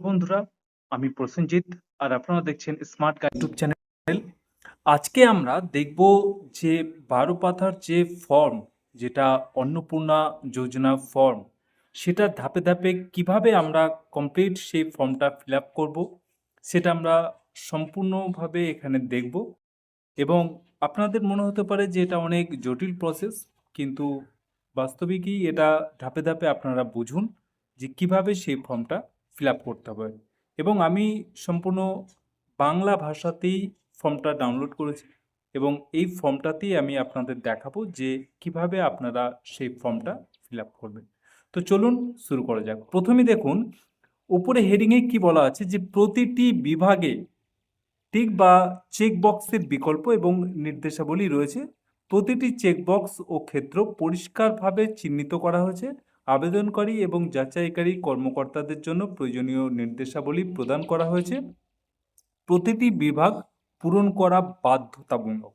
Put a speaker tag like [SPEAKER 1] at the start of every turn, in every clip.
[SPEAKER 1] বন্ধুরা, আমি প্রসেনজিৎ আর আপনারা দেখছেন স্মার্ট গাইড ইউটিউব চ্যানেল। আজকে আমরা দেখব যে 12 পাতার যে ফর্ম, যেটা অন্নপূর্ণা যোজনা ফর্ম, সেটা ধাপে ধাপে কিভাবে আমরা কমপ্লিট সেই ফর্মটা ফিল আপ করবো, সেটা আমরা সম্পূর্ণভাবে এখানে দেখব। এবং আপনাদের মনে হতে পারে যে এটা অনেক জটিল প্রসেস, কিন্তু বাস্তবিকই এটা ধাপে ধাপে আপনারা বুঝুন যে কিভাবে সেই ফর্মটা ফিল আপ করতে হবে। এবং আমি সম্পূর্ণ বাংলা ভাষাতেই ফর্মটা ডাউনলোড করেছি এবং এই ফর্মটাতেই আমি আপনাদের দেখাবো যে কিভাবে আপনারা সেই ফর্মটা ফিল আপ করবেন। তো চলুন শুরু করা যাক। প্রথমে দেখুন উপরে হেডিংয়ে কি বলা আছে যে প্রতিটি বিভাগে টিক বা চেক বক্সের বিকল্প এবং নির্দেশাবলী রয়েছে। প্রতিটি চেকবক্স ও ক্ষেত্র পরিষ্কারভাবে চিহ্নিত করা হয়েছে। আবেদনকারী এবং যাচাইকারী কর্মকর্তাদের জন্য প্রয়োজনীয় নির্দেশাবলী প্রদান করা হয়েছে। প্রতিটি বিভাগ পূরণ করা বাধ্যতামূলক।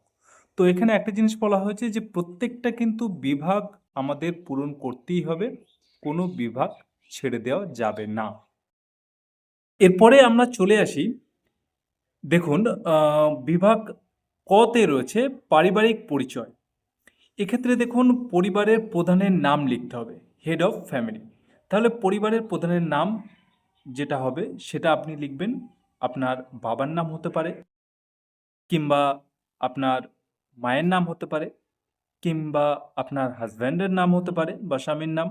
[SPEAKER 1] তো এখানে একটা জিনিস বলা হয়েছে যে প্রত্যেকটা কিন্তু বিভাগ আমাদের পূরণ করতেই হবে, কোনো বিভাগ ছেড়ে দেওয়া যাবে না। এরপরে আমরা চলে আসি, দেখুন বিভাগ কতে রয়েছে পারিবারিক পরিচয়। এক্ষেত্রে দেখুন পরিবারের প্রধানের নাম লিখতে হবে, হেড অফ ফ্যামিলি। তাহলে পরিবারের প্রধানের নাম যেটা হবে সেটা আপনি লিখবেন। আপনার বাবার নাম হতে পারে, কিংবা আপনার মায়ের নাম হতে পারে, কিংবা আপনার হাজব্যান্ডের নাম হতে পারে বা স্বামীর নাম,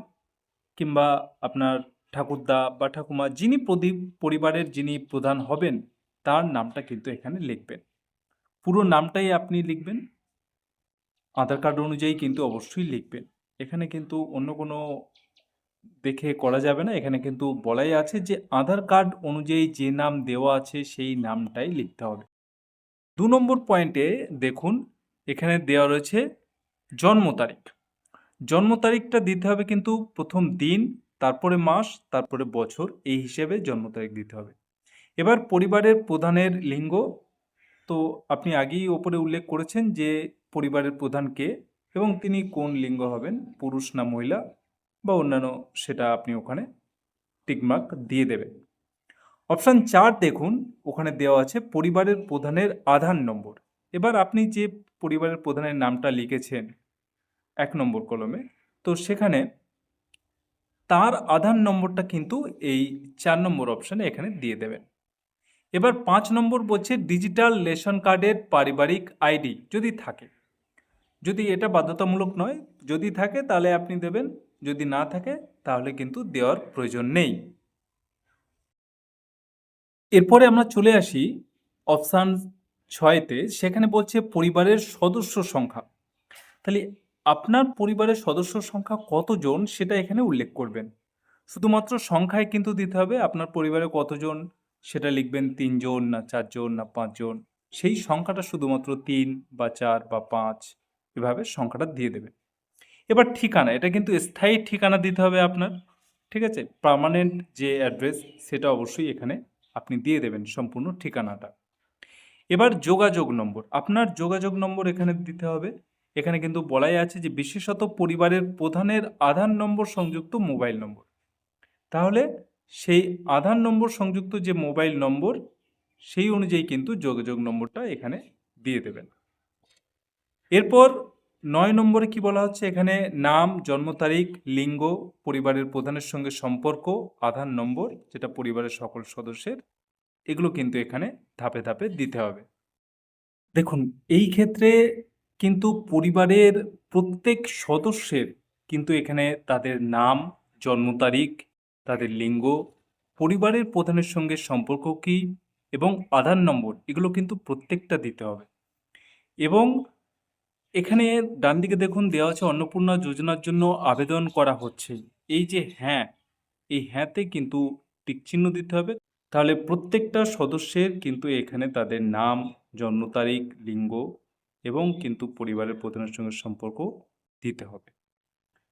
[SPEAKER 1] কিংবা আপনার ঠাকুরদা বা ঠাকুমা, যিনি পরিবারের যিনি প্রধান হবেন তার নামটা কিন্তু এখানে লিখবেন। পুরো নামটাই আপনি লিখবেন, আধার কার্ড অনুযায়ী কিন্তু অবশ্যই লিখবেন। এখানে কিন্তু অন্য কোনো দেখে করা যাবে না। এখানে কিন্তু বলাই আছে যে আধার কার্ড অনুযায়ী যে নাম দেওয়া আছে সেই নামটাই লিখতে হবে। 2 নম্বর পয়েন্টে দেখুন এখানে দেওয়া রয়েছে জন্ম তারিখ। জন্ম তারিখটা দিতে হবে কিন্তু প্রথম দিন, তারপরে মাস, তারপরে বছর, এই হিসেবে জন্ম তারিখ দিতে হবে। এবার পরিবারের প্রধানের লিঙ্গ, তো আপনি আগেই ওপরে উল্লেখ করেছেন যে পরিবারের প্রধান কে এবং তিনি কোন লিঙ্গ হবেন, পুরুষ না মহিলা বা অন্যান্য, সেটা আপনি ওখানে টিকমার্ক দিয়ে দেবেন। অপশান 4 দেখুন ওখানে দেওয়া আছে পরিবারের প্রধানের আধার নম্বর। এবার আপনি যে পরিবারের প্রধানের নামটা লিখেছেন 1 নম্বর কলমে, তো সেখানে তার আধার নম্বরটা কিন্তু এই 4 নম্বর অপশানে এখানে দিয়ে দেবেন। এবার 5 নম্বর বলছে ডিজিটাল রেশন কার্ডের পারিবারিক আইডি যদি থাকে। যদি এটা বাধ্যতামূলক নয়, যদি থাকে তাহলে আপনি দেবেন, যদি না থাকে তাহলে কিন্তু দেওয়ার প্রয়োজন নেই। এরপরে আমরা চলে আসি অপশান 6তে, সেখানে বলছে পরিবারের সদস্য সংখ্যা। তাহলে আপনার পরিবারের সদস্য সংখ্যা কতজন সেটা এখানে উল্লেখ করবেন। শুধুমাত্র সংখ্যায় কিন্তু দিতে হবে, আপনার পরিবারে কতজন সেটা লিখবেন, 3 জন না 4 জন না 5 জন, সেই সংখ্যাটা শুধুমাত্র 3 বা 4 বা 5 এভাবে সংখ্যাটা দিয়ে দেবেন। এবার ঠিকানা, এটা কিন্তু স্থায়ী ঠিকানা দিতে হবে আপনার, ঠিক আছে। পার্মানেন্ট যে অ্যাড্রেস সেটা অবশ্যই এখানে আপনি দিয়ে দেবেন সম্পূর্ণ ঠিকানাটা। এবার যোগাযোগ নম্বর, আপনার যোগাযোগ নম্বর এখানে দিতে হবে। এখানে কিন্তু বলাই আছে যে বিশেষত পরিবারের প্রধানের আধার নম্বর সংযুক্ত মোবাইল নম্বর। তাহলে সেই আধার নম্বর সংযুক্ত যে মোবাইল নম্বর সেই অনুযায়ী কিন্তু যোগাযোগ নম্বরটা এখানে দিয়ে দেবেন। এরপর 9 নম্বরে কি বলা হচ্ছে, এখানে নাম, জন্ম তারিখ, লিঙ্গ, পরিবারের প্রধানের সঙ্গে সম্পর্ক, আধার নম্বর যেটা পরিবারের সকল সদস্যের, এগুলো কিন্তু এখানে ধাপে ধাপে দিতে হবে। দেখুন এই ক্ষেত্রে কিন্তু পরিবারের প্রত্যেক সদস্যের কিন্তু এখানে তাদের নাম, জন্ম তারিখ, তাদের লিঙ্গ, পরিবারের প্রধানের সঙ্গে সম্পর্ক কী এবং আধার নম্বর, এগুলো কিন্তু প্রত্যেকটা দিতে হবে। এবং এখানে ডান দিকে দেখুন দেওয়া আছে অন্নপূর্ণা যোজনার জন্য আবেদন করা হচ্ছে। এই যে হ্যাঁ, এই হ্যাঁতে কিন্তু টিকচিহ্ন দিতে হবে। তাহলে প্রত্যেকটা সদস্যের কিন্তু এখানে তাদের নাম, জন্ম তারিখ, লিঙ্গ এবং কিন্তু পরিবারের প্রধানের সঙ্গে সম্পর্ক দিতে হবে।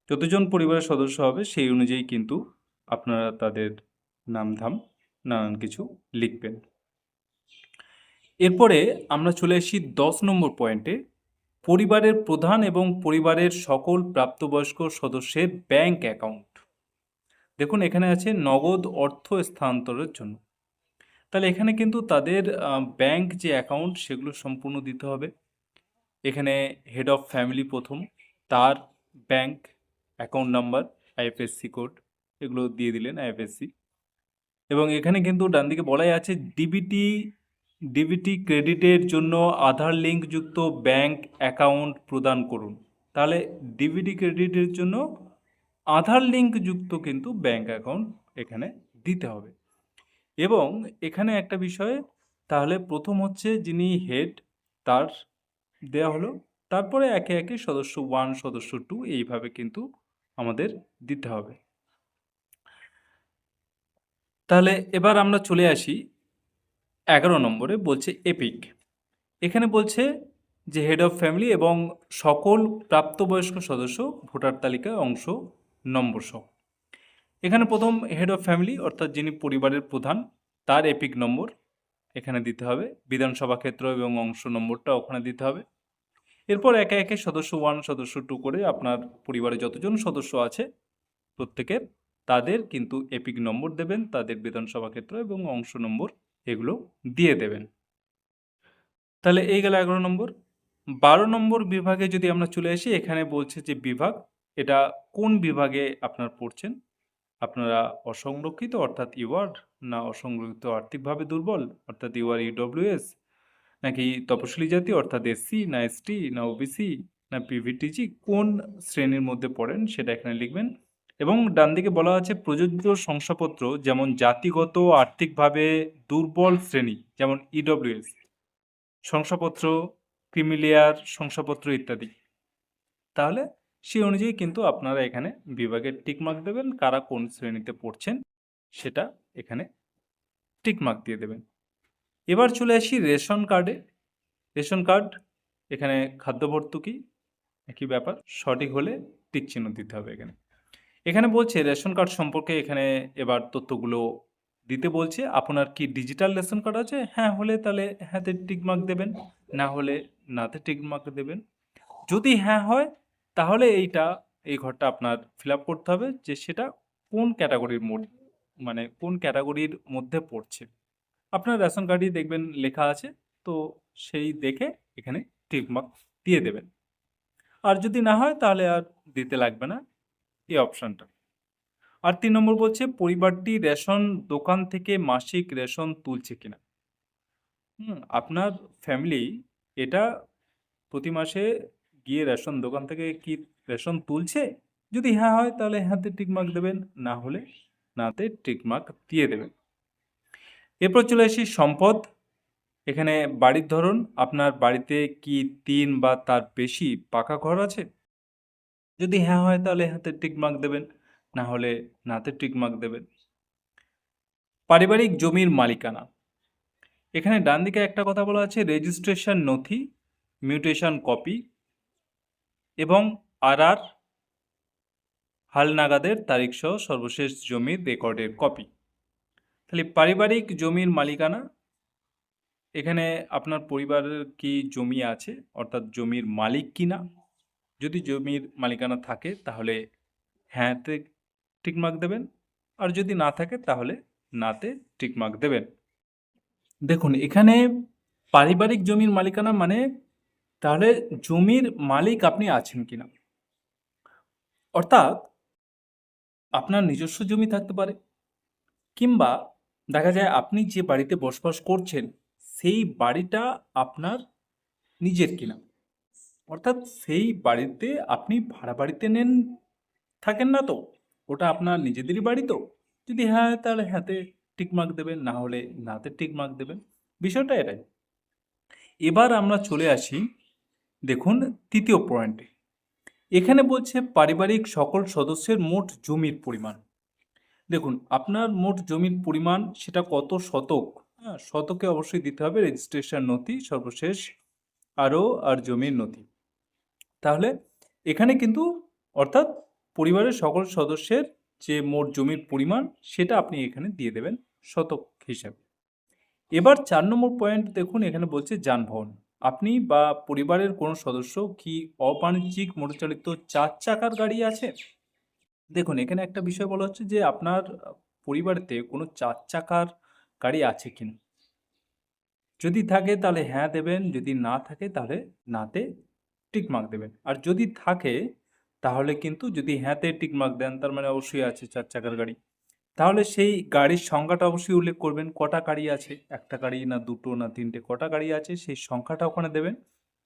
[SPEAKER 1] যতজন পরিবারের সদস্য হবে সেই অনুযায়ী কিন্তু আপনারা তাদের নামধাম নানান কিছু লিখবেন। এরপরে আমরা চলে আসি 10 নম্বর পয়েন্টে, পরিবারের প্রধান এবং পরিবারের সকল প্রাপ্তবয়স্ক সদস্যের ব্যাংক অ্যাকাউন্ট। দেখুন এখানে আছে নগদ অর্থ স্থানান্তরের জন্য। তাহলে এখানে কিন্তু তাদের ব্যাংক যে অ্যাকাউন্ট সেগুলো সম্পূর্ণ দিতে হবে। এখানে হেড অফ ফ্যামিলি প্রথম, তার bank account number, IFSC code এগুলো দিয়ে দিলেন আইএফএসসি। এবং এখানে কিন্তু ডান দিকে বলাই আছে ডিবিটি ক্রেডিটের জন্য আধার লিঙ্কযুক্ত ব্যাংক অ্যাকাউন্ট প্রদান করুন। তাহলে ডিবিটি ক্রেডিটের জন্য আধার লিঙ্কযুক্ত কিন্তু ব্যাংক অ্যাকাউন্ট এখানে দিতে হবে। এবং এখানে একটা বিষয়, তাহলে প্রথম হচ্ছে যিনি হেড তার দেয়া হলো, তারপরে একে একে সদস্য 1 সদস্য 2 এইভাবে কিন্তু আমাদের দিতে হবে। তাহলে এবার আমরা চলে আসি 11 নম্বরে, বলছে এপিক। এখানে বলছে যে হেড অফ ফ্যামিলি এবং সকল প্রাপ্তবয়স্ক সদস্য ভোটার তালিকায় অংশ নম্বর সহ। এখানে প্রথম হেড অফ ফ্যামিলি অর্থাৎ যিনি পরিবারের প্রধান, তার এপিক নম্বর এখানে দিতে হবে, বিধানসভা ক্ষেত্র এবং অংশ নম্বরটা ওখানে দিতে হবে। এরপর একে একে সদস্য 1 সদস্য 2 করে আপনার পরিবারে যতজন সদস্য আছে প্রত্যেকের তাদের কিন্তু এপিক নম্বর দেবেন, তাদের বিধানসভা ক্ষেত্র এবং অংশ নম্বর এগুলো দিয়ে দেবেন। তাহলে এই গেল 11 নম্বর। 12 নম্বর বিভাগে যদি আমরা চলে আসি, এখানে বলছে যে বিভাগ, এটা কোন বিভাগে আপনার পড়ছেন, আপনারা অসংরক্ষিত অর্থাৎ ইওয়ার্ড, না অসংরক্ষিত আর্থিকভাবে দুর্বল অর্থাৎ ইউআর ইডব্লিউএস, নাকি তপশিলি জাতি অর্থাৎ এসসি, না এসটি, না ওবিসি, না পিভিটিজি, কোন শ্রেণীর মধ্যে পড়েন সেটা এখানে লিখবেন। এবং ডান দিকে বলা আছে প্রযোজ্য শংসাপত্র যেমন জাতিগত আর্থিকভাবে দুর্বল শ্রেণী যেমন ইডব্লিউএস শংসাপত্র, ক্রিমিলিয়ার শংসাপত্র ইত্যাদি। তাহলে সেই অনুযায়ী কিন্তু আপনারা এখানে বিভাগের টিকমার্ক দেবেন, কারা কোন শ্রেণীতে পড়ছেন সেটা এখানে টিকমার্ক দিয়ে দেবেন। এবার চলে আসি রেশন কার্ডে। রেশন কার্ড এখানে খাদ্য ভর্তুকি একই ব্যাপার, সঠিক হলে টিক চিহ্ন দিতে হবে। এখানে বলছে রেশন কার্ড সম্পর্কে এখানে এবার তথ্যগুলো দিতে বলছে। আপনার কি ডিজিটাল রেশন কার্ড আছে? হ্যাঁ হলে তাহলে হ্যাঁতে টিকমার্ক দেবেন, না হলে নাতে টিকমার্ক দেবেন। যদি হ্যাঁ হয় তাহলে এই ঘরটা আপনার ফিল আপ করতে হবে যে সেটা কোন ক্যাটাগরির মানে কোন ক্যাটাগরির মধ্যে পড়ছে। আপনার রেশন কার্ডই দেখবেন লেখা আছে, তো সেই দেখে এখানে টিকমার্ক দিয়ে দেবেন। আর যদি না হয় তাহলে আর দিতে লাগবে না এই অপশানটা। আর 3 নম্বর বলছে পরিবারটি রেশন দোকান থেকে মাসিক রেশন তুলছে কিনা। আপনার ফ্যামিলি এটা প্রতি মাসে গিয়ে রেশন দোকান থেকে কি রেশন তুলছে? যদি হ্যাঁ হয় তাহলে হ্যাঁতে টিকমার্ক দেবেন, না হলে নাতে টিকমার্ক দিয়ে দেবেন। এরপর চলে আসি সম্পদ। এখানে বাড়ির ধরন, আপনার বাড়িতে কি 3 বা তার বেশি পাকা ঘর আছে? যদি হ্যাঁ হয় তাহলে হ্যাঁতে টিকমার্ক দেবেন, না হলে নাতে টিকমার্ক দেবেন। পারিবারিক জমির মালিকানা, এখানে ডান দিকে একটা কথা বলা আছে রেজিস্ট্রেশন নথি, মিউটেশন কপি এবং আর হালনাগাদের তারিখ সহ সর্বশেষ জমির রেকর্ডের কপি। তাহলে পারিবারিক জমির মালিকানা, এখানে আপনার পরিবারের কি জমি আছে অর্থাৎ জমির মালিক কিনা। যদি জমির মালিকানা থাকে তাহলে হ্যাঁতে টিকমার্ক দেবেন, আর যদি না থাকে তাহলে নাতে টিকমার্ক দেবেন। দেখুন এখানে পারিবারিক জমির মালিকানা মানে তাহলে জমির মালিক আপনি আছেন কিনা, অর্থাৎ আপনার নিজস্ব জমি থাকতে পারে, কিংবা দেখা যায় আপনি যে বাড়িতে বসবাস করছেন সেই বাড়িটা আপনার নিজের কিনা, অর্থাৎ সেই বাড়িতে আপনি ভাড়া বাড়িতে থাকেন না তো, ওটা আপনার নিজেদেরই বাড়ি তো। যদি হ্যাঁ তাহলে হ্যাঁতে টিকমার্ক দেবেন, না হলে নাতে টিকমার্ক দেবেন। বিষয়টা এটাই। এবার আমরা চলে আসি দেখুন তৃতীয় পয়েন্টে। এখানে বলছে পারিবারিক সকল সদস্যের মোট জমির পরিমাণ। দেখুন আপনার মোট জমির পরিমাণ সেটা কত শতক, হ্যাঁ শতকে অবশ্যই দিতে হবে রেজিস্ট্রেশন নথি সর্বশেষ আর জমির নথি। তাহলে এখানে কিন্তু অর্থাৎ পরিবারের সকল সদস্যের যে মোট জমির পরিমাণ সেটা আপনি এখানে দিয়ে দেবেন শতক হিসাবে। এবার 4 নম্বর পয়েন্ট দেখুন, এখানে বলছে যানবাহন। আপনি বা পরিবারের কোনো সদস্য কি অবাণিজ্যিক মোটরচালিত 4 চাকার গাড়ি আছে? দেখুন এখানে একটা বিষয় বলা হচ্ছে যে আপনার পরিবারেতে কোনো ৪ চাকার গাড়ি আছে কিনা? যদি থাকে তাহলে হ্যাঁ দেবেন, যদি না থাকে তাহলে নাতে টিক মার্ক দেবেন। আর যদি থাকে তাহলে কিন্তু যদি হ্যাঁতে টিক মার্ক দেন তার মানে অবশ্যই আছে ৪ চাকার গাড়ি। তাহলে সেই গাড়ির সংখ্যাটা অবশ্যই উল্লেখ করবেন। কটা গাড়ি আছে? ১ টা গাড়ি না ২ টো না ৩ টে কটা গাড়ি আছে সেই সংখ্যাটা ওখানে দেবেন।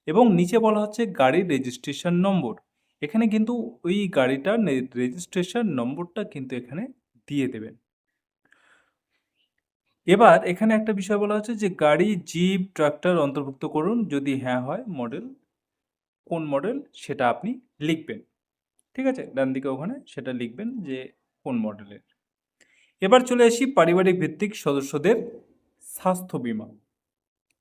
[SPEAKER 1] এবং নিচে বলা হচ্ছে গাড়ির রেজিস্ট্রেশন নম্বর। এখানে কিন্তু ওই গাড়িটার রেজিস্ট্রেশন নম্বরটা কিন্তু এখানে দিয়ে দেবেন। এবার এখানে একটা বিষয় বলা হচ্ছে যে গাড়ি, জিপ, ট্রাক্টর অন্তর্ভুক্ত করুন। যদি হ্যাঁ হয় মডেল, কোন মডেল সেটা আপনি লিখবেন। ঠিক আছে? ডান দিকে ওখানে সেটা লিখবেন যে কোন মডেলের। এবার চলে আসি পারিবারিক ভিত্তিক সদস্যদের স্বাস্থ্য বীমা।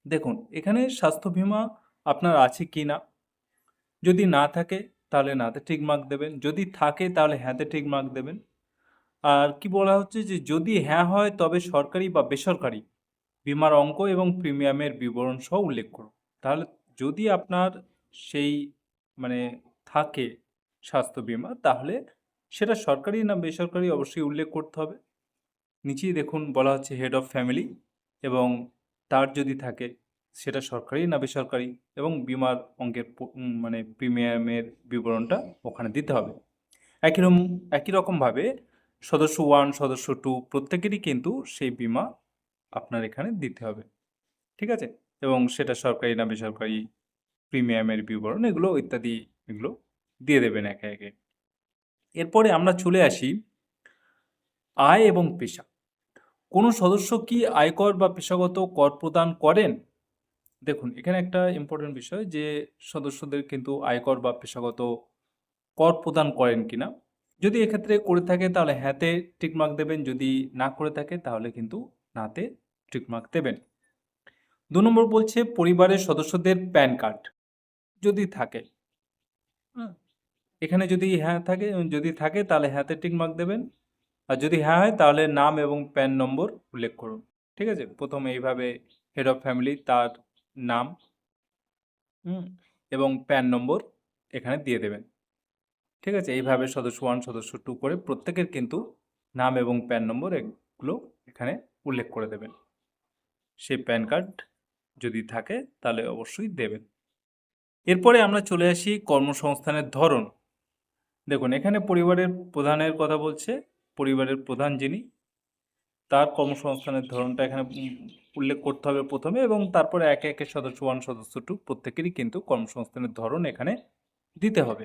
[SPEAKER 1] দেখুন এখানে স্বাস্থ্য বীমা আপনার আছে কি না? যদি না থাকে তাহলে নাতে টিক মার্ক দেবেন। যদি থাকে তাহলে হ্যাঁতে টিক মার্ক দেবেন। আর কি বলা হচ্ছে যে যদি হ্যাঁ হয় তবে সরকারি বা বেসরকারি বীমার অঙ্ক এবং প্রিমিয়ামের বিবরণ সহ উল্লেখ করুন। তাহলে যদি আপনার সেই মানে থাকে স্বাস্থ্য বীমা তাহলে সেটা সরকারি না বেসরকারি অবশ্যই উল্লেখ করতে হবে। নিচেই দেখুন বলা হচ্ছে হেড অফ ফ্যামিলি এবং তার যদি থাকে সেটা সরকারি না বেসরকারি এবং বীমার অঙ্কের মানে প্রিমিয়ামের বিবরণটা ওখানে দিতে হবে। একই রকমভাবে সদস্য 1 সদস্য 2 প্রত্যেকেরই কিন্তু সেই বীমা আপনার এখানে দিতে হবে। ঠিক আছে? এবং সেটা সরকারি না বেসরকারি প্রিমিয়ামের বিবরণ এগুলো ইত্যাদি এগুলো দিয়ে দেবেন একে, একে। এরপরে আমরা চলে আসি আয় এবং পেশা। কোনো সদস্য কি আয়কর বা পেশাগত কর প্রদান করেন? দেখুন এখানে একটা ইম্পর্টেন্ট বিষয় যে সদস্যদের কিন্তু আয়কর বা পেশাগত কর প্রদান করেন কিনা। যদি এক্ষেত্রে করে থাকে তাহলে হ্যাঁতে টিক মার্ক দেবেন, যদি না করে থাকে তাহলে কিন্তু নাতে টিক মার্ক দেবেন। ২ নম্বর বলছে পরিবারের সদস্যদের প্যান কার্ড যদি থাকে। হুম? এখানে যদি থাকে তাহলে হ্যাঁতে টিক মার্ক দেবেন। আর যদি হ্যাঁ হয় তাহলে নাম এবং প্যান নম্বর উল্লেখ করুন। ঠিক আছে? প্রথমে এইভাবে হেড অফ ফ্যামিলি তার নাম হুম? এবং প্যান নম্বর এখানে দিয়ে দেবেন। ঠিক আছে? এইভাবে সদস্য 1 সদস্য 2 করে প্রত্যেকের কিন্তু নাম এবং প্যান নম্বর এগুলো এখানে উল্লেখ করে দেবেন। সেই প্যান কার্ড যদি থাকে তাহলে অবশ্যই দেবেন। এরপরে আমরা চলে আসি কর্মসংস্থানের ধরন। দেখুন এখানে পরিবারের প্রধানের কথা বলছে। পরিবারের প্রধান যিনি তার কর্মসংস্থানের ধরনটা এখানে উল্লেখ করতে হবে প্রথমে এবং তারপরে একে, একে সদস্য 1 সদস্য 2 প্রত্যেকেরই কিন্তু কর্মসংস্থানের ধরন এখানে দিতে হবে।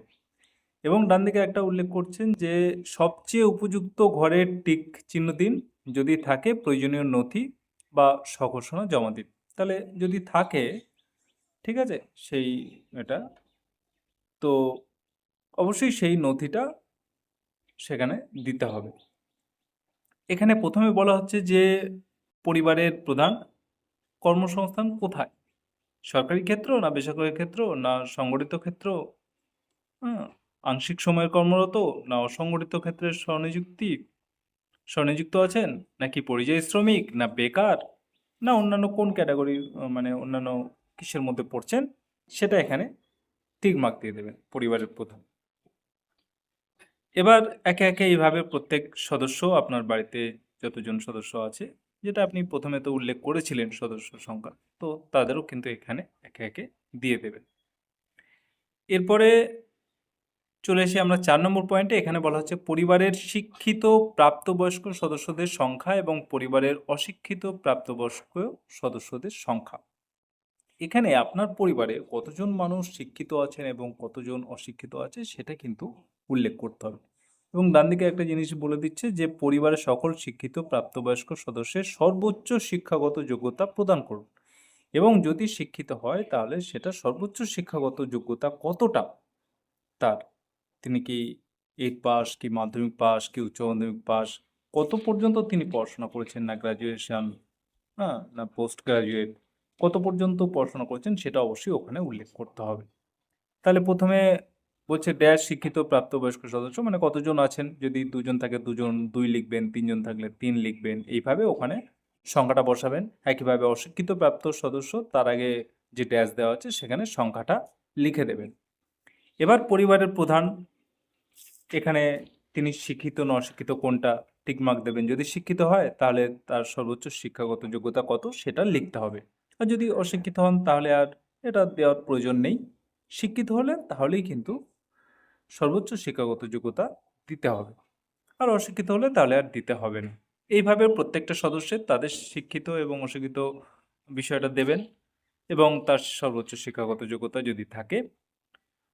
[SPEAKER 1] এবং ডান দিকে একটা উল্লেখ করছেন যে সবচেয়ে উপযুক্ত ঘরের টিক চিহ্ন দিন। যদি থাকে প্রয়োজনীয় নথি বা স্বঘোষণা জমা দিন। তাহলে যদি থাকে ঠিক আছে? সেই এটা তো অবশ্যই সেই নথিটা সেখানে দিতে হবে। এখানে প্রথমে বলা হচ্ছে যে পরিবারের প্রধান কর্মসংস্থান কোথায়? সরকারি ক্ষেত্র না বেসরকারি ক্ষেত্র না সংগঠিত ক্ষেত্র? হ্যাঁ? আংশিক সময়ে কর্মরত না অসংগঠিত ক্ষেত্রে স্বনিযুক্ত আছেন? নাকি পরিযায়ী শ্রমিক না বেকার? না অন্যান্য কোন ক্যাটেগরির মানে অন্যান্য কিসের মধ্যে পড়ছেন? সেটা এখানে টিক মার্ক দিয়ে দেবেন পরিবারের প্রধান। এবার একে, একে এইভাবে প্রত্যেক সদস্য আপনার বাড়িতে যতজন সদস্য আছে, যেটা আপনি প্রথমে তো উল্লেখ করেছিলেন সদস্য সংখ্যা, তো তাদেরও কিন্তু এখানে একে, একে দিয়ে দেবেন। এরপরে চলে আসি আমরা ৪ নম্বর পয়েন্টে। এখানে বলা হচ্ছে পরিবারের শিক্ষিত প্রাপ্তবয়স্ক সদস্যদের সংখ্যা এবং পরিবারের অশিক্ষিত প্রাপ্তবয়স্ক সদস্যদের সংখ্যা। এখানে আপনার পরিবারে কতজন মানুষ শিক্ষিত আছেন এবং কতজন অশিক্ষিত আছে সেটা কিন্তু উল্লেখ করতে হবে। এবং ডান দিকে একটা জিনিস বলে দিচ্ছে যে পরিবারের সকল শিক্ষিত প্রাপ্তবয়স্ক সদস্যের সর্বোচ্চ শিক্ষাগত যোগ্যতা প্রদান করুন এবং যদি শিক্ষিত হয় তাহলে সেটা সর্বোচ্চ শিক্ষাগত যোগ্যতা কতটা তার, তিনি কি 8 পাস কি মাধ্যমিক পাস কি উচ্চ মাধ্যমিক পাস, কত পর্যন্ত তিনি পড়াশোনা করেছেন, না গ্রাজুয়েশন হ্যাঁ না পোস্ট গ্রাজুয়েট, কত পর্যন্ত পড়াশোনা করেছেন সেটা অবশ্যই ওখানে উল্লেখ করতে হবে। তাহলে প্রথমে বলছে ড্যাশ শিক্ষিত প্রাপ্তবয়স্ক সদস্য মানে কতজন আছেন, যদি 2 জন থাকে 2 জন 2 লিখবেন, 3 জন থাকলে 3 লিখবেন, এইভাবে ওখানে সংখ্যাটা বসাবেন। একইভাবে অশিক্ষিত প্রাপ্ত সদস্য তার আগে যে ড্যাশ দেওয়া আছে সেখানে সংখ্যাটা লিখে দেবেন। এবার পরিবারের প্রধান এখানে তিনি শিক্ষিত না অশিক্ষিত কোনটা টিক মার্ক দেবেন। যদি শিক্ষিত হয় তাহলে তার সর্বোচ্চ শিক্ষাগত যোগ্যতা কত সেটা লিখতে হবে। আর যদি অশিক্ষিত হন তাহলে আর এটা দেওয়ার প্রয়োজন নেই। শিক্ষিত হলে তাহলেই কিন্তু সর্বোচ্চ শিক্ষাগত যোগ্যতা দিতে হবে। আর অশিক্ষিত হলে তাহলে আর দিতে হবে না। এইভাবে প্রত্যেকটা সদস্যের তাদের শিক্ষিত এবং অশিক্ষিত বিষয়টা দেবেন এবং তার সর্বোচ্চ শিক্ষাগত যোগ্যতা যদি থাকে,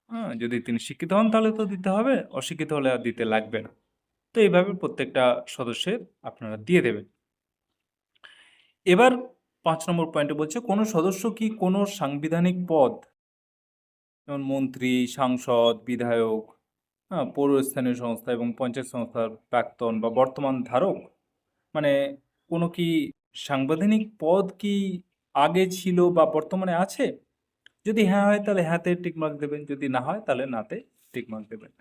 [SPEAKER 1] হ্যাঁ, যদি তিনি শিক্ষিত হন তাহলে তো দিতে হবে, অশিক্ষিত হলে আর দিতে লাগবে না। তো এইভাবে প্রত্যেকটা সদস্যের আপনারা দিয়ে দেবেন। এবার ৫ নম্বর পয়েন্টে বলছে কোনো সদস্য কি কোনো সাংবিধানিক পদ যেমন মন্ত্রী, সাংসদ, বিধায়ক, হ্যাঁ, পৌরস্থানীয় সংস্থা এবং পঞ্চায়েত সংস্থার প্রাক্তন বা বর্তমান ধারক, মানে কোনো কি সাংবিধানিক পদ কি আগে ছিল বা বর্তমানে আছে? যদি হ্যাঁ হয় তাহলে হ্যাঁতে টিক মার্ক দেবেন, যদি না হয় তাহলে নাতে টিক মার্ক দেবেন।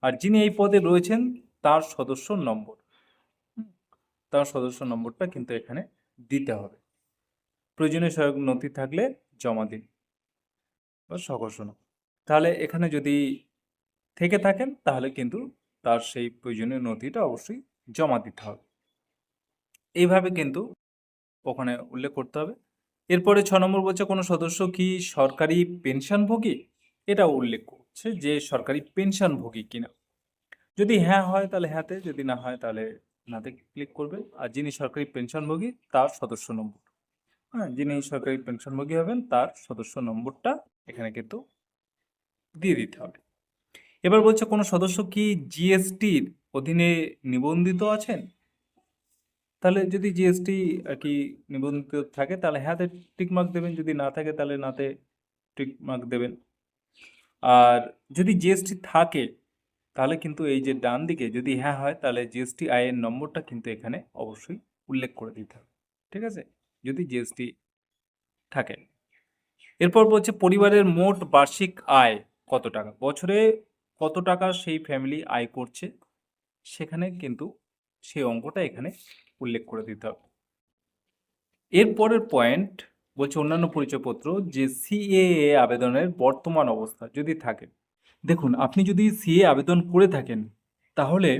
[SPEAKER 1] আর যিনি এই পদে রয়েছেন তার সদস্য নম্বর, হুম, তার সদস্য নম্বরটা কিন্তু এখানে দিতে হবে। প্রয়োজনীয় সহায়ক নথি থাকলে জমা দিন বা স্বঘোষণা। তাহলে এখানে যদি থেকে থাকেন তাহলে কিন্তু তার সেই প্রয়োজনীয় নথিটা অবশ্যই জমা দিতে হবে। এইভাবে কিন্তু ওখানে উল্লেখ করতে হবে। এরপরে ৬ নম্বর বলছে কোনো সদস্য কি সরকারি পেনশনভোগী? এটাও উল্লেখ করছে যে সরকারি পেনশনভোগী কিনা। যদি হ্যাঁ হয় তাহলে হ্যাঁতে, যদি না হয় তাহলে নাতে ক্লিক করবেন। আর যিনি সরকারি পেনশনভোগী তার সদস্য নম্বর, হ্যাঁ, যিনি সরকারি পেনশনভোগী হবেন তার সদস্য নম্বরটা এখানে কিন্তু দিয়ে দিতে হবে। এবার বলছে কোনো সদস্য কি জিএসটির অধীনে নিবন্ধিত আছেন? তাহলে যদি জিএসটি আর কি নিবন্ধিত থাকে তাহলে হ্যাঁতে টিক মার্ক দেবেন, যদি না থাকে তাহলে নাতে টিক মার্ক দেবেন। আর যদি জিএসটি থাকে তাহলে কিন্তু এই যে ডান দিকে যদি হ্যাঁ হয় তাহলে জিএসটি আইয়ের নম্বরটা কিন্তু এখানে অবশ্যই উল্লেখ করে দিতে হবে। ঠিক আছে, যদি জিএসটি থাকে। এরপর বলছে পরিবারের মোট বার্ষিক আয় কত টাকা, বছরে কত টাকা সেই ফ্যামিলি আয় করছে, সেখানে কিন্তু সেই অঙ্কটা এখানে উল্লেখ করে দিতে হবে। এরপরের পয়েন্ট বলছে অন্যান্য পরিচয়পত্র, যে সিএএ আবেদনের বর্তমান অবস্থা যদি থাকে। দেখুন, আপনি যদি সিএ আবেদন করে থাকেন তাহলে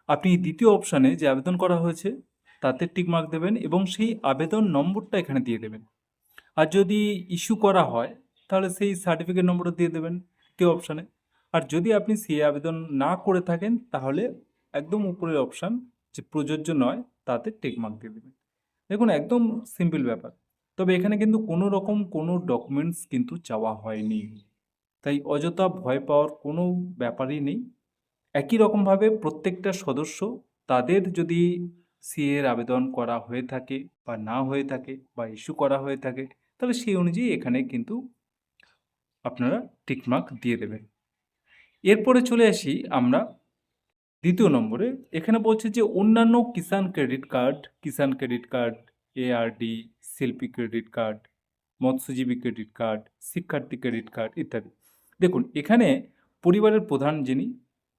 [SPEAKER 1] আপনি দ্বিতীয় অপশানে যে আবেদন করা হয়েছে তাতে টিক মার্ক দেবেন এবং সেই আবেদন নম্বরটা এখানে দিয়ে দেবেন। আর যদি ইস্যু করা হয় তাহলে সেই সার্টিফিকেট নম্বরটা দিয়ে দেবেন দ্বিতীয় অপশানে। আর যদি আপনি সিএ আবেদন না করে থাকেন তাহলে একদম উপরের অপশান যে প্রযোজ্য নয় তাতে টিক মার্ক দিয়ে দেবেন। দেখুন, একদম সিম্পল ব্যাপার। তবে এখানে কিন্তু কোনো রকম কোনো ডকুমেন্টস কিন্তু চাওয়া হয়নি, তাই অযথা ভয় পাওয়ার কোনো ব্যাপারই নেই। একই রকমভাবে প্রত্যেকটা সদস্য তাদের যদি সিএ এর আবেদন করা হয়ে থাকে বা না হয়ে থাকে বা ইস্যু করা হয়ে থাকে তাহলে সেই অনুযায়ী এখানে কিন্তু আপনারা টিকমার্ক দিয়ে দেবেন। এরপরে চলে আসি আমরা দ্বিতীয় নম্বরে। এখানে বলছে যে অন্যান্য কিষাণ ক্রেডিট কার্ড, এআরডি, শিল্পী ক্রেডিট কার্ড, মৎস্যজীবী ক্রেডিট কার্ড, শিক্ষার্থী ক্রেডিট কার্ড ইত্যাদি। দেখুন, এখানে পরিবারের প্রধান যিনি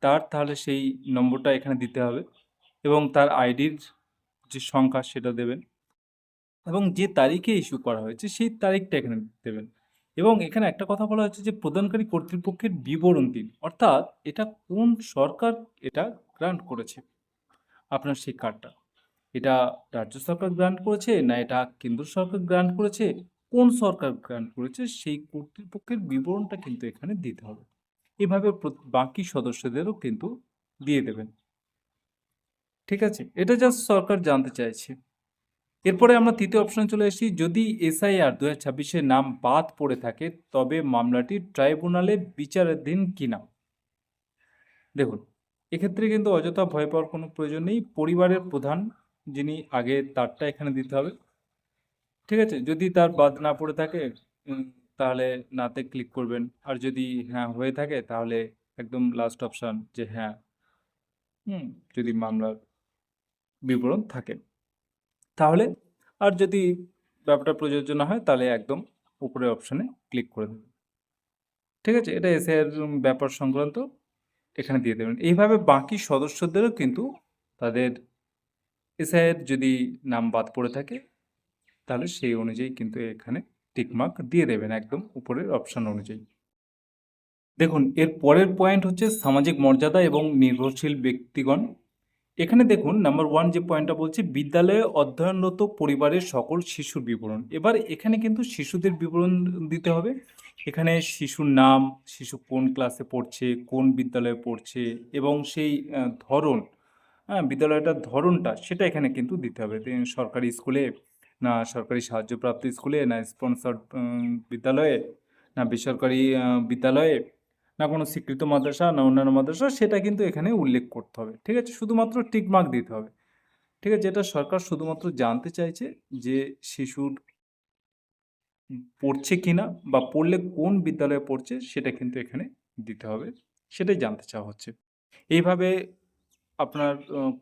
[SPEAKER 1] তার তাহলে সেই নম্বরটা এখানে দিতে হবে এবং তার আইডির যে সংখ্যা সেটা দেবেন এবং যে তারিখে ইস্যু করা হয়েছে সেই তারিখটা এখানে দেবেন। এবং এখানে একটা কথা বলা হচ্ছে যে প্রদানকারী কর্তৃপক্ষের বিবরণ দিন, অর্থাৎ এটা কোন সরকার এটা গ্রান্ট করেছে আপনার সেই কার্ডটা। এটা রাজ্য সরকার গ্রান্ট করেছে না এটা কেন্দ্র সরকার গ্রান্ট করেছে, কোন সরকার গ্রান্ট করেছে সেই কর্তৃপক্ষের বিবরণটা কিন্তু এখানে দিতে হবে। এভাবে বাকি সদস্যদেরও কিন্তু দিয়ে দেবেন। ঠিক আছে, এটা জাস্ট সরকার জানতে চাইছে। এরপরে আমরা তৃতীয় অপশনে চলে এসেছি, যদি এসআইআর 2026-এ নাম বাদ পড়ে থাকে তবে মামলাটি ট্রাইব্যুনালে বিচারাধীন কিনা। দেখুন, এক্ষেত্রে কিন্তু অযথা ভয় পাওয়ার কোনো প্রয়োজন নেই। পরিবারের প্রধান যিনি আগে তারটা এখানে দিতে হবে। ঠিক আছে, যদি তার বাদ না পড়ে থাকে তাহলে নাতে ক্লিক করবেন। আর যদি হ্যাঁ হয়ে থাকে তাহলে একদম লাস্ট অপশন যে হ্যাঁ, যদি মামলার বিবরণ থাকে তাহলে। আর যদি ব্যাপারটা প্রযোজ্য না হয় তাহলে একদম উপরের অপশনে ক্লিক করে দেবেন। ঠিক আছে, এটা এসআইয়ের ব্যাপার সংক্রান্ত এখানে দিয়ে দেবেন। এইভাবে বাকি সদস্যদেরও কিন্তু তাদের এসআইয়ের যদি নাম বাদ পড়ে থাকে তাহলে সেই অনুযায়ী কিন্তু এখানে টিকমার্ক দিয়ে দেবেন একদম উপরের অপশন অনুযায়ী। দেখুন এর পরের পয়েন্ট হচ্ছে সামাজিক মর্যাদা এবং নির্ভরশীল ব্যক্তিগণ। এখানে দেখুন নাম্বার 1 যে পয়েন্টটা বলছে বিদ্যালয়ে অধ্যয়নরত পরিবারের সকল শিশুর বিবরণ। এবার এখানে কিন্তু শিশুদের বিবরণ দিতে হবে। এখানে শিশুর নাম, শিশু কোন ক্লাসে পড়ছে, কোন বিদ্যালয়ে পড়ছে এবং সেই ধরন, হ্যাঁ? বিদ্যালয়টার ধরনটা সেটা এখানে কিন্তু দিতে হবে। সরকারি স্কুলে, না সরকারি সাহায্যপ্রাপ্ত স্কুলে, না স্পন্সর্ড বিদ্যালয়ে, না বেসরকারি বিদ্যালয়ে, না কোনো স্বীকৃত মাদ্রাসা, না অন্যান্য মাদ্রাসা, সেটা কিন্তু এখানে উল্লেখ করতে হবে। ঠিক আছে? শুধুমাত্র টিক মার্ক দিতে হবে। ঠিক আছে? এটা সরকার শুধুমাত্র জানতে চাইছে যে শিশুর পড়ছে কিনা বা পড়লে কোন বিদ্যালয়ে পড়ছে সেটা কিন্তু এখানে দিতে হবে। সেটাই জানতে চাওয়া হচ্ছে। এইভাবে আপনার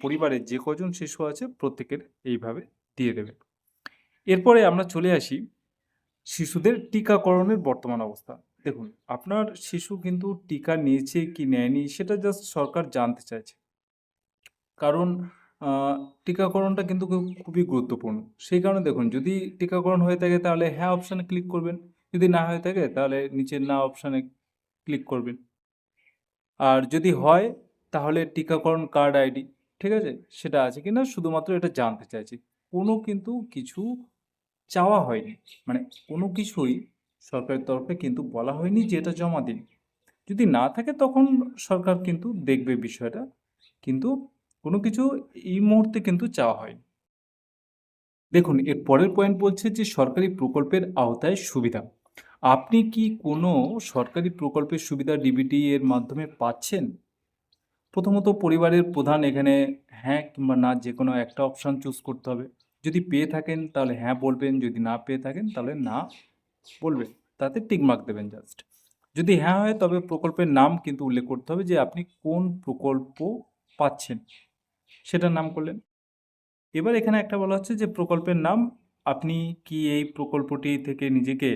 [SPEAKER 1] পরিবারে যে কজন শিশু আছে প্রত্যেকের এইভাবে দিয়ে দেবেন। এরপরে আমরা চলে আসি শিশুদের টিকাকরণের বর্তমান অবস্থা। দেখুন, আপনার শিশু কিন্তু টিকা নিয়েছে কি নেয়নি সেটা জাস্ট সরকার জানতে চাইছে। কারণ আ টিকাকরণটা কিন্তু খুবই গুরুত্বপূর্ণ। সেই কারণে দেখুন যদি টিকাকরণ হয়ে থাকে তাহলে হ্যাঁ অপশানে ক্লিক করবেন। যদি না হয়ে থাকে তাহলে নিচের না অপশানে ক্লিক করবেন। আর যদি হয় তাহলে টিকাকরণ কার্ড আইডি, ঠিক আছে? সেটা আছে কিনা শুধুমাত্র এটা জানতে চাইছি। কোনো কিন্তু কিছু চাওয়া হয়নি। মানে কোনো কিছুই সরকারের তরফে কিন্তু বলা হয়নি যে এটা জমা দিন। যদি না থাকে তখন সরকার কিন্তু দেখবে বিষয়টা। কিন্তু কোনো কিছু এই মুহূর্তে কিন্তু চাওয়া হয়নি। দেখুন এর পরের পয়েন্ট বলছে যে সরকারি প্রকল্পের আওতায় সুবিধা। আপনি কি কোনো সরকারি প্রকল্পের সুবিধা ডিবিটি এর মাধ্যমে পাচ্ছেন? প্রথমত পরিবারের প্রধান এখানে হ্যাঁ কিংবা না যেকোনো একটা অপশন চুজ করতে হবে। যদি পেয়ে থাকেন তাহলে হ্যাঁ বলবেন, যদি না পেয়ে থাকেন তাহলে না বলবেন। তাতে টিক মার্ক দেবেন জাস্ট। যদি হ্যাঁ হয় তবে প্রকল্পের নাম কিন্তু উল্লেখ করতে হবে যে আপনি কোন প্রকল্প পাচ্ছেন, সেটার নাম করলেন। এবার এখানে একটা বলা হচ্ছে যে প্রকল্পের নাম, আপনি কি এই প্রকল্পটি থেকে নিজেকে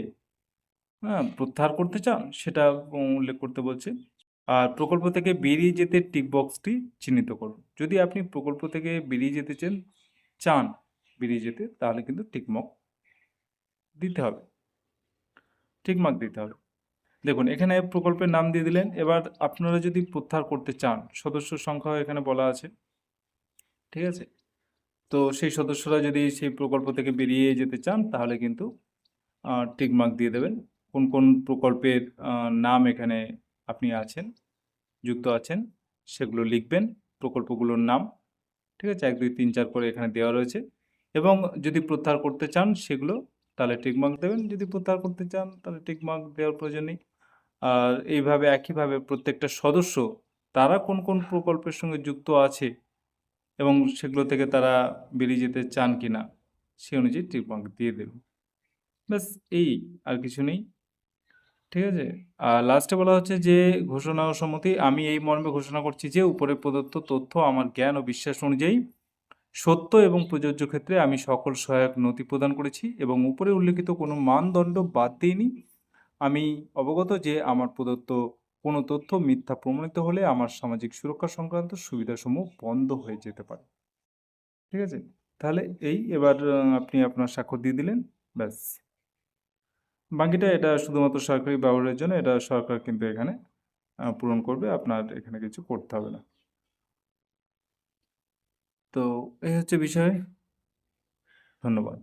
[SPEAKER 1] প্রত্যাহার করতে চান? সেটা উল্লেখ করতে বলছে। আর প্রকল্প থেকে বেরিয়ে যেতে টিক বক্সটি চিহ্নিত করুন। যদি আপনি প্রকল্প থেকে বেরিয়ে যেতে চান বেরিয়ে যেতে তাহলে কিন্তু টিক মার্ক দিতে হবে। টিক মার্ক দিতে হবে। দেখুন এখানে প্রকল্পের নাম দিয়ে দিলেন। এবার আপনারা যদি প্রত্যাহার করতে চান, সদস্য সংখ্যাও এখানে বলা আছে। ঠিক আছে? তো সেই সদস্যরা যদি সেই প্রকল্প থেকে বেরিয়ে যেতে চান তাহলে কিন্তু টিক মার্ক দিয়ে দেবেন। কোন কোন প্রকল্পের নাম এখানে আপনি আছেন, যুক্ত আছেন সেগুলো লিখবেন, প্রকল্পগুলোর নাম। ঠিক আছে? ১, ২, ৩, ৪ করে এখানে দেওয়া রয়েছে এবং যদি প্রত্যাহার করতে চান সেগুলো তাহলে টিক মার্ক দেবেন। যদি প্রত্যাহার করতে চান তাহলে টিক মার্ক দেওয়ার প্রয়োজন নেই। আর এইভাবে একইভাবে প্রত্যেকটা সদস্য তারা কোন কোন প্রকল্পের সঙ্গে যুক্ত আছে এবং সেগুলো থেকে তারা বেরিয়ে যেতে চান কিনা সে অনুযায়ী টিক মার্ক দিয়ে দেবেন। ব্যাস এই, আর কিছু নেই। ঠিক আছে? আর লাস্টে বলা হচ্ছে যে ঘোষণা ও সম্মতি। আমি এই মর্মে ঘোষণা করছি যে উপরে প্রদত্ত তথ্য আমার জ্ঞান ও বিশ্বাস অনুযায়ী সত্য এবং প্রযোজ্য ক্ষেত্রে আমি সকল সহায়ক নথি প্রদান করেছি এবং উপরে উল্লেখিত কোনো মানদণ্ড বাদ দিইনি। আমি অবগত যে আমার প্রদত্ত কোনো তথ্য মিথ্যা প্রমাণিত হলে আমার সামাজিক সুরক্ষা সংক্রান্ত সুবিধাসমূহ বন্ধ হয়ে যেতে পারে। ঠিক আছে? তাহলে এই এবার আপনি আপনার স্বাক্ষর দিয়ে দিলেন। ব্যাস। বাকিটা এটা শুধুমাত্র সরকারি ব্যবহারের জন্য, এটা সরকার কিন্তু এখানে পূরণ করবে। আপনার এখানে কিছু করতে হবে না। তো এই হচ্ছে বিষয়। ধন্যবাদ।